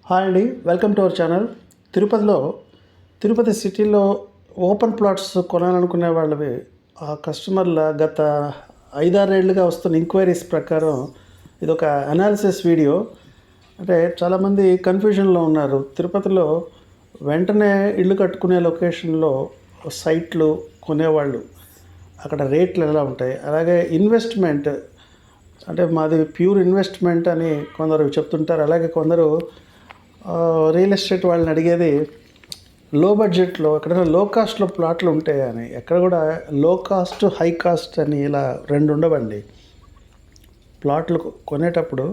Hi అండి, welcome to our channel. Tirupati సిటీలో open plots కొనాలనుకునే వాళ్ళవి ఆ కస్టమర్ల గత 5-6 ఏళ్ళుగా వస్తున్న ఎంక్వైరీస్ ప్రకారం ఇదొక అనాలిసిస్ వీడియో. అంటే చాలామంది కన్ఫ్యూజన్లో ఉన్నారు. తిరుపతిలో వెంటనే ఇల్లు కట్టుకునే లొకేషన్లో సైట్లు కొనేవాళ్ళు అక్కడ రేట్లు ఎలా ఉంటాయి, అలాగే ఇన్వెస్ట్మెంట్ అంటే మాది ప్యూర్ ఇన్వెస్ట్మెంట్ అని కొందరు చెప్తుంటారు. అలాగే కొందరు రియల్ ఎస్టేట్ వాళ్ళని అడిగేది లో బడ్జెట్లో ఎక్కడైనా లో కాస్ట్లో ప్లాట్లు ఉంటాయని. ఎక్కడ కూడా లో కాస్ట్ హై కాస్ట్ అని ఇలా రెండు ఉండవండి. ప్లాట్లు కొనేటప్పుడు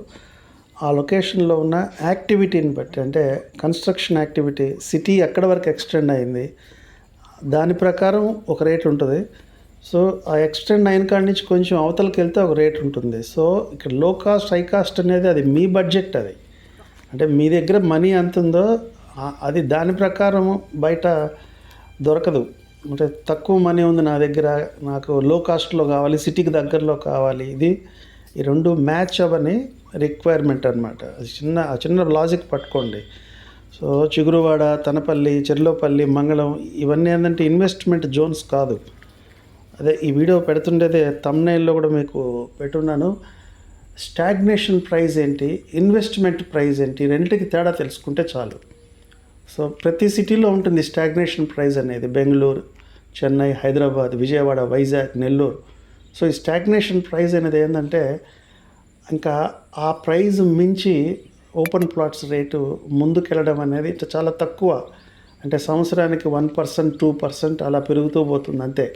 ఆ లొకేషన్లో ఉన్న యాక్టివిటీని బట్టి, అంటే కన్స్ట్రక్షన్ యాక్టివిటీ, సిటీ ఎక్కడి వరకు ఎక్స్టెండ్ అయింది దాని ప్రకారం ఒక రేట్ ఉంటుంది. సో ఆ ఎక్స్టెండ్ అయిన కాడి నుంచి కొంచెం అవతలకి వెళ్తే ఒక రేట్ ఉంటుంది. సో ఇక్కడ లో కాస్ట్ హై కాస్ట్ అనేది అది మీ బడ్జెట్. అది అంటే మీ దగ్గర మనీ ఎంత ఉందో అది దాని ప్రకారం బయట దొరకదు. అంటే తక్కువ మనీ ఉంది నా దగ్గర, నాకు లో కాస్ట్లో కావాలి, సిటీకి దగ్గరలో కావాలి, ఈ రెండు మ్యాచ్ అవ్వని రిక్వైర్మెంట్ అనమాట. అది చిన్న లాజిక్ పట్టుకోండి. సో చిగురువాడ, తనపల్లి, చెర్లోపల్లి, మంగళం ఇవన్నీ ఏంటంటే ఇన్వెస్ట్మెంట్ జోన్స్ కాదు. అదే ఈ వీడియో పెడుతుండేదే థంబ్నెయిల్లో కూడా మీకు పెట్టున్నాను. స్టాగ్నేషన్ ప్రైస్ ఏంటి, ఇన్వెస్ట్మెంట్ ప్రైస్ ఏంటి, రెండింటికి తేడా తెలుసుకుంటే చాలు. సో ప్రతి సిటీలో ఉంటుంది స్టాగ్నేషన్ ప్రైస్ అనేది. బెంగళూరు, చెన్నై, హైదరాబాద్, విజయవాడ, వైజాగ్, నెల్లూరు. సో ఈ స్టాగ్నేషన్ ప్రైస్ అనేది ఏంటంటే ఇంకా ఆ ప్రైజ్ మించి ఓపెన్ ప్లాట్స్ రేటు ముందుకెళ్ళడం అనేది చాలా తక్కువ. అంటే సంవత్సరానికి 1%, 2% అలా పెరుగుతూ పోతుంది అంతే.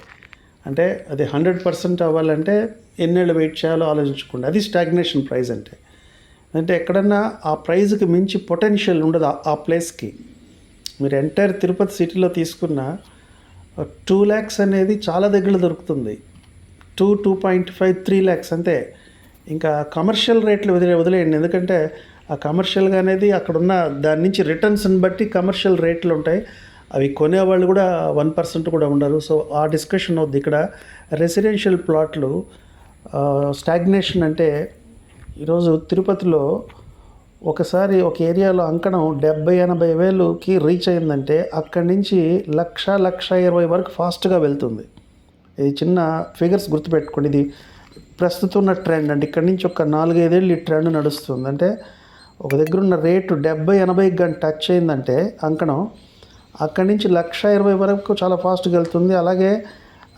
అంటే అది 100% అవ్వాలంటే ఎన్నేళ్ళు వెయిట్ చేయాలో ఆలోచించుకోండి. అది స్టాగ్నేషన్ ప్రైస్ అంటే ఎక్కడన్నా ఆ ప్రైజ్కి మించి పొటెన్షియల్ ఉండదు ఆ ప్లేస్కి. మీరు ఎంటైర్ తిరుపతి సిటీలో తీసుకున్న 2 lakhs అనేది చాలా దగ్గర దొరుకుతుంది. 2.5, 3 lakhs అంతే. ఇంకా కమర్షియల్ రేట్లు వదిలేయండి. ఎందుకంటే ఆ కమర్షియల్గా అనేది అక్కడున్న దాని నుంచి రిటర్న్స్ని బట్టి కమర్షియల్ రేట్లు ఉంటాయి. అవి కొనేవాళ్ళు కూడా 1% కూడా ఉండరు. సో ఆ డిస్కషన్ అవుద్ది. ఇక్కడ రెసిడెన్షియల్ ప్లాట్లు స్టాగ్నేషన్ అంటే ఈరోజు తిరుపతిలో ఒకసారి ఒక ఏరియాలో అంకణం 70-80 వేలుకి రీచ్ అయిందంటే అక్కడి నుంచి 1,20,000 వరకు ఫాస్ట్గా వెళ్తుంది. ఇది చిన్న ఫిగర్స్ గుర్తుపెట్టుకోండి. ఇది ప్రస్తుతం ఉన్న ట్రెండ్. అంటే ఇక్కడి నుంచి ఒక 4-5 ఏళ్ళు ఈ ట్రెండ్ నడుస్తుంది. అంటే ఒక దగ్గర ఉన్న రేటు 70-80 కానీ టచ్ అయిందంటే అంకణం అక్కడి నుంచి 1,20,000 వరకు చాలా ఫాస్ట్గా వెళ్తుంది. అలాగే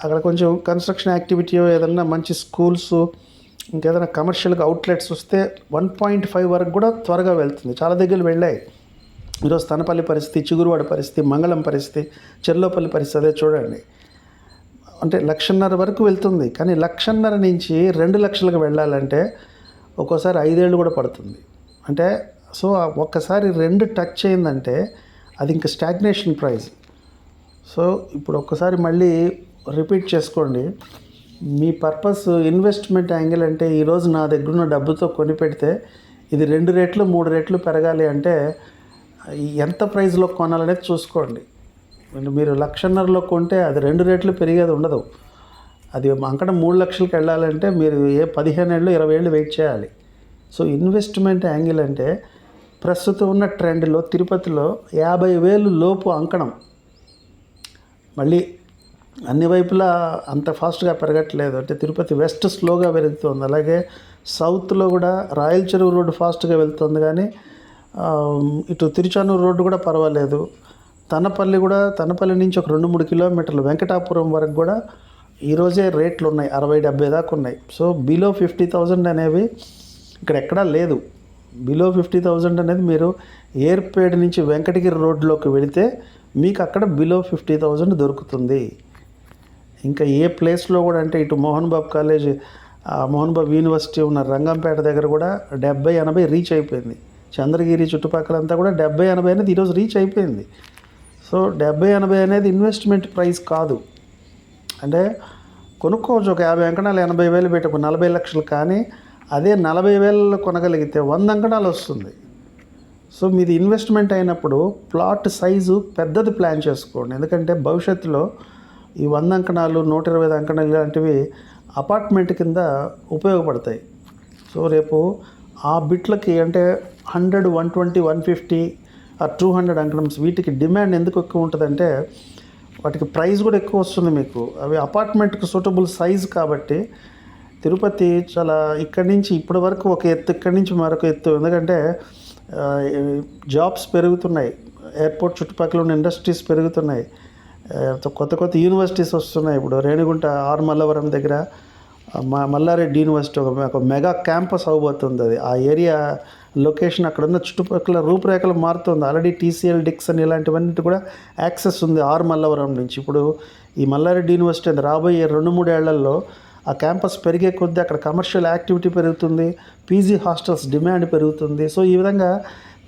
అక్కడ కొంచెం కన్స్ట్రక్షన్ యాక్టివిటీ, ఏదన్నా మంచి స్కూల్స్, ఇంకేదైనా కమర్షియల్గా అవుట్లెట్స్ వస్తే 1.5 వరకు కూడా త్వరగా వెళ్తుంది. చాలా దగ్గర వెళ్ళాయి. ఈరోజు తనపల్లి పరిస్థితి, చిగురువాడ పరిస్థితి, మంగళం పరిస్థితి, చెర్లోపల్లి పరిస్థితి అదే చూడండి. అంటే 1,50,000 వరకు వెళ్తుంది. కానీ 1,50,000 నుంచి 2 లక్షలకు వెళ్ళాలంటే ఒక్కోసారి 5 ఏళ్ళు కూడా పడుతుంది. అంటే సో ఒక్కసారి 2 టచ్ అయిందంటే అది ఇంకా స్టాగ్నేషన్ ప్రైస్. సో ఇప్పుడు ఒక్కసారి మళ్ళీ రిపీట్ చేసుకోండి. మీ పర్పస్ ఇన్వెస్ట్మెంట్ యాంగిల్ అంటే ఈరోజు నా దగ్గర ఉన్న డబ్బుతో కొని పెడితే ఇది 2 రెట్లు 3 రెట్లు పెరగాలి అంటే ఎంత ప్రైస్లో కొనాలనేది చూసుకోండి. మీరు 1,50,000లో కొంటే అది 2 రెట్లు పెరిగేది ఉండదు. అది అంకట 3 లక్షలకు వెళ్ళాలంటే మీరు 15 ఏళ్ళు 20 ఏళ్ళు వెయిట్ చేయాలి. సో ఇన్వెస్ట్మెంట్ యాంగిల్ అంటే ప్రస్తుతం ఉన్న ట్రెండ్లో తిరుపతిలో 50,000 లోపు అంకణం. మళ్ళీ అన్ని వైపులా అంత ఫాస్ట్గా పెరగట్లేదు. అంటే తిరుపతి వెస్ట్ స్లోగా పెరుగుతుంది. అలాగే సౌత్లో కూడా రాయల్ చెరువు రోడ్డు ఫాస్ట్గా వెళ్తుంది. కానీ ఇటు తిరుచానూరు రోడ్డు కూడా పర్వాలేదు. తనపల్లి నుంచి ఒక 2-3 కిలోమీటర్లు వెంకటాపురం వరకు కూడా ఈరోజే రేట్లు ఉన్నాయి, 60-70 దాకా ఉన్నాయి. సో బిలో 50,000 అనేవి ఇక్కడ ఎక్కడా లేదు. బిలో 50,000 అనేది మీరు ఏర్పేట నుంచి వెంకటగిరి రోడ్లోకి వెళితే మీకు అక్కడ బిలో 50,000 దొరుకుతుంది. ఇంకా ఏ ప్లేస్లో కూడా అంటే ఇటు మోహన్ బాబు కాలేజ్, మోహన్ బాబు యూనివర్సిటీ ఉన్న రంగంపేట దగ్గర కూడా 70-80 రీచ్ అయిపోయింది. చంద్రగిరి చుట్టుపక్కలంతా కూడా 70-80 అనేది ఈరోజు రీచ్ అయిపోయింది. సో 70-80 అనేది ఇన్వెస్ట్మెంట్ ప్రైస్ కాదు. అంటే కొనుక్కోవచ్చు, ఒక 50 అంకణాలు 80,000 పెట్టి ఒక 40 లక్షలు. కానీ అదే 40,000 కొనగలిగితే 100 అంకణాలు వస్తుంది. సో మీది ఇన్వెస్ట్మెంట్ అయినప్పుడు ప్లాట్ సైజు పెద్దది ప్లాన్ చేసుకోండి. ఎందుకంటే భవిష్యత్తులో ఈ 100 అంకణాలు 120 అంకణాలు ఇలాంటివి అపార్ట్మెంట్ కింద ఉపయోగపడతాయి. సో రేపు ఆ బిట్లకి అంటే 100, 120, 150 ఆ 200 అంకణమ్స్ వీటికి డిమాండ్ ఎందుకు ఎక్కువ ఉంటుందంటే వాటికి ప్రైస్ కూడా ఎక్కువ వస్తుంది మీకు. అవి అపార్ట్మెంట్కి సూటబుల్ సైజ్ కాబట్టి తిరుపతి చాలా ఇక్కడి నుంచి ఇప్పటి వరకు ఒక ఎత్తు, ఇక్కడి నుంచి మరొక ఎత్తు. ఎందుకంటే జాబ్స్ పెరుగుతున్నాయి, ఎయిర్పోర్ట్ చుట్టుపక్కల ఉన్న ఇండస్ట్రీస్ పెరుగుతున్నాయి, కొత్త కొత్త యూనివర్సిటీస్ వస్తున్నాయి. ఇప్పుడు రేణిగుంట ఆర్ మల్లవరం దగ్గర మల్లారెడ్డి యూనివర్సిటీ ఒక మెగా క్యాంపస్ అవ్వబోతుంది. అది ఆ ఏరియా లొకేషన్ అక్కడ ఉన్న చుట్టుపక్కల రూపురేఖలు మారుతుంది. ఆల్రెడీ టీసీఎల్ డిక్సన్ ఇలాంటివన్నిటి కూడా యాక్సెస్ ఉంది ఆర్ మల్లవరం నుంచి. ఇప్పుడు ఈ మల్లారెడ్డి యూనివర్సిటీ రాబోయే 2-3 ఏళ్లలో ఆ క్యాంపస్ పెరిగే కొద్దీ అక్కడ కమర్షియల్ యాక్టివిటీ పెరుగుతుంది, పీజీ హాస్టల్స్ డిమాండ్ పెరుగుతుంది. సో ఈ విధంగా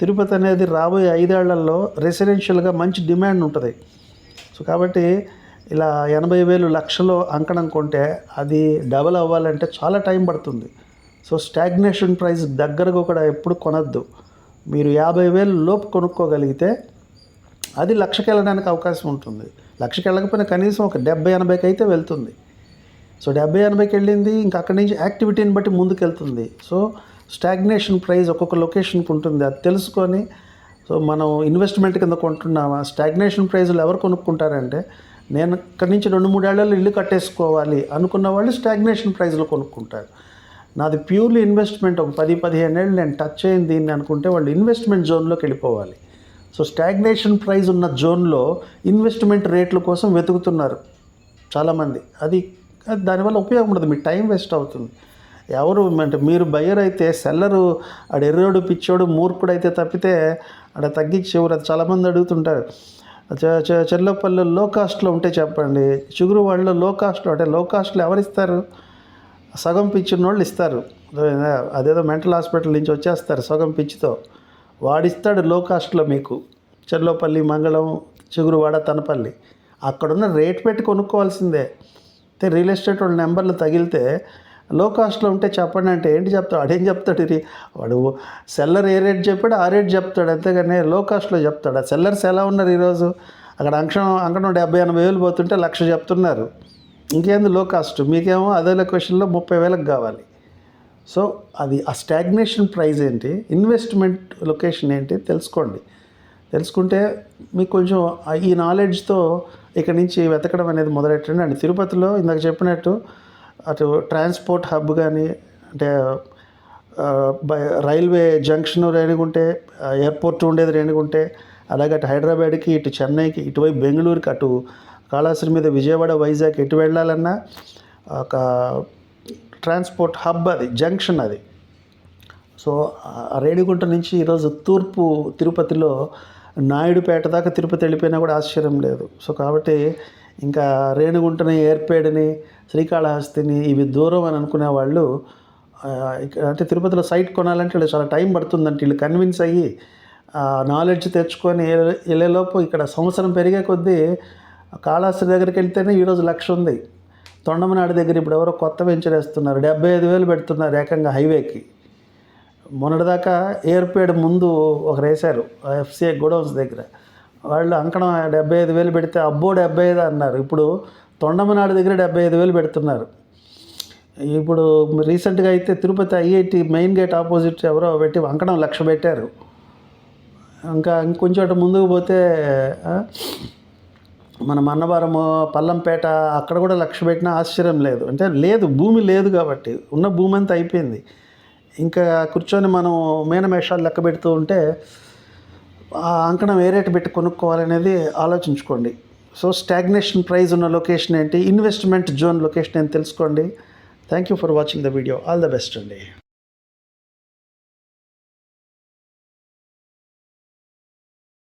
తిరుపతి అనేది రాబోయే 5 ఏళ్లలో రెసిడెన్షియల్గా మంచి డిమాండ్ ఉంటుంది. సో కాబట్టి ఇలా 80,000 లక్షలు అంకణం కొంటే అది డబల్ అవ్వాలంటే చాలా టైం పడుతుంది. సో స్టాగ్నేషన్ ప్రైస్ దగ్గరగా కూడా ఎప్పుడు కొనద్దు. మీరు 50,000 లోపు కొనుక్కోగలిగితే అది లక్షకి వెళ్ళడానికి అవకాశం ఉంటుంది. లక్షకి వెళ్ళకపోయినా కనీసం ఒక 70-80కి అయితే వెళ్తుంది. సో 70-80కి వెళ్ళింది, ఇంకా అక్కడి నుంచి యాక్టివిటీని బట్టి ముందుకు వెళ్తుంది. సో స్టాగ్నేషన్ ప్రైస్ ఒక్కొక్క లొకేషన్కి ఉంటుంది. అది తెలుసుకొని సో మనం ఇన్వెస్ట్మెంట్ కింద కొంటున్నామా, స్టాగ్నేషన్ ప్రైజ్లు ఎవరు కొనుక్కుంటారంటే నేను ఇక్కడి నుంచి 2-3 ఏళ్లలో ఇల్లు కట్టేసుకోవాలి అనుకున్న వాళ్ళు స్టాగ్నేషన్ ప్రైజ్లో కొనుక్కుంటారు. నాది ప్యూర్లీ ఇన్వెస్ట్మెంట్, ఒక 10-15 ఏళ్ళు నేను టచ్ అయింది దీన్ని అనుకుంటే వాళ్ళు ఇన్వెస్ట్మెంట్ జోన్లోకి వెళ్ళిపోవాలి. సో స్టాగ్నేషన్ ప్రైజ్ ఉన్న జోన్లో ఇన్వెస్ట్మెంట్ రేట్ల కోసం వెతుకుతున్నారు చాలామంది. అది దానివల్ల ఉపయోగం ఉండదు, మీ టైం వేస్ట్ అవుతుంది. ఎవరు అంటే మీరు బయ్యర్ అయితే సెల్లరు ఆడు ఎర్రోడు పిచ్చోడు మూర్ఖుడు అయితే తప్పితే ఆడ తగ్గించేవారు. అది చాలామంది అడుగుతుంటారు. చెర్లోపల్లి లో కాస్ట్లో ఉంటే చెప్పండి, చిగురు వాళ్ళు లో కాస్ట్లో అంటే లో కాస్ట్లో ఎవరిస్తారు? సగం పిచ్చిన వాళ్ళు ఇస్తారు. అదేదో మెంటల్ హాస్పిటల్ నుంచి వచ్చేస్తారు సగం పిచ్చితో, వాడిస్తాడు లో కాస్ట్లో మీకు. చెర్లోపల్లి, మంగళం, చిగురువాడ, తనపల్లి అక్కడున్న రేట్ పెట్టి కొనుక్కోవాల్సిందే. అయితే రియల్ ఎస్టేట్ వాళ్ళ నెంబర్లు తగిలితే లో కాస్ట్లో ఉంటే చెప్పండి అంటే ఏంటి చెప్తాడు? అదేం చెప్తాడు? ఇది వాడు సెల్లర్ ఏ రేట్ చెప్పాడు ఆ రేట్ చెప్తాడు, అంతేగాని లో కాస్ట్లో చెప్తాడు. ఆ సెల్లర్స్ ఎలా ఉన్నారు ఈరోజు? అక్కడ అంకణం 70-80 వేలు పోతుంటే 1,00,000 చెప్తున్నారు. ఇంకేంది లో కాస్ట్? మీకేమో అదే లొకేషన్లో 30,000కి కావాలి. సో అది ఆ స్టాగ్నేషన్ ప్రైస్ ఏంటి, ఇన్వెస్ట్మెంట్ లొకేషన్ ఏంటి తెలుసుకోండి. తెలుసుకుంటే మీకు కొంచెం ఈ నాలెడ్జ్తో ఇక్కడ నుంచి వెతకడం అనేది మొదలెట్టండి. అండ్ తిరుపతిలో ఇందాక చెప్పినట్టు అటు ట్రాన్స్పోర్ట్ హబ్ కానీ, అంటే రైల్వే జంక్షన్ రేణిగుంటే, ఎయిర్పోర్ట్ ఉండేది రేణిగుంటే, అలాగే అటు హైదరాబాద్కి, ఇటు చెన్నైకి, ఇటువైపు బెంగళూరుకి, అటు కాళాశ్రీ మీద విజయవాడ, వైజాగ్ ఎటు వెళ్ళాలన్నా ఒక ట్రాన్స్పోర్ట్ హబ్, అది జంక్షన్ అది. సో రేణిగుంట నుంచి ఈరోజు తూర్పు తిరుపతిలో నాయుడుపేట దాకా తిరుపతి వెళ్ళిపోయినా కూడా ఆశ్చర్యం లేదు. సో కాబట్టి ఇంకా రేణిగుంటని, ఏర్పేడిని, శ్రీకాళహస్తిని ఇవి దూరం అని అనుకునే వాళ్ళు అంటే తిరుపతిలో సైట్ కొనాలంటే వీళ్ళు చాలా టైం పడుతుందంటే వీళ్ళు కన్విన్స్ అయ్యి నాలెడ్జ్ తెచ్చుకొని వెళ్ళేలోపు ఇక్కడ సంవత్సరం పెరిగే కొద్దీ కాళహస్తి దగ్గరికి వెళ్తేనే ఈరోజు 1,00,000 ఉంది. తొండమనాడు దగ్గర ఇప్పుడు ఎవరో కొత్త వెంచర్ వేస్తున్నారు, 75,000 పెడుతున్నారు ఏకంగా హైవేకి. మొన్నటిదాకా ఏర్పేడు ముందు ఒకరు వేశారు FCA గోడౌన్స్ దగ్గర, వాళ్ళు అంకణం 75,000 పెడితే అబ్బో 75 అన్నారు. ఇప్పుడు తొండమనాడు దగ్గర 75,000 పెడుతున్నారు. ఇప్పుడు రీసెంట్గా అయితే Tirupati IIT main gate opposite ఎవరో పెట్టి అంకణం 1,00,000 పెట్టారు. ఇంకా ఇంకొంచెం అటు ముందుకు పోతే మన మన్నవరము, పల్లంపేట అక్కడ కూడా 1,00,000 పెట్టినా ఆశ్చర్యం లేదు. అంటే లేదు, భూమి లేదు కాబట్టి, ఉన్న భూమి అంతా అయిపోయింది. ఇంకా కూర్చొని మనం మేనమేషాలు లెక్క పెడుతూ ఉంటే ఆ అంకణం ఏ రేటు పెట్టి కొనుక్కోవాలనేది ఆలోచించుకోండి. సో స్టాగ్నేషన్ ప్రైస్ ఉన్న లొకేషన్ ఏంటి, ఇన్వెస్ట్మెంట్ జోన్ లొకేషన్ ఏంటి తెలుసుకోండి. Thank you for watching the video. All the best అండి.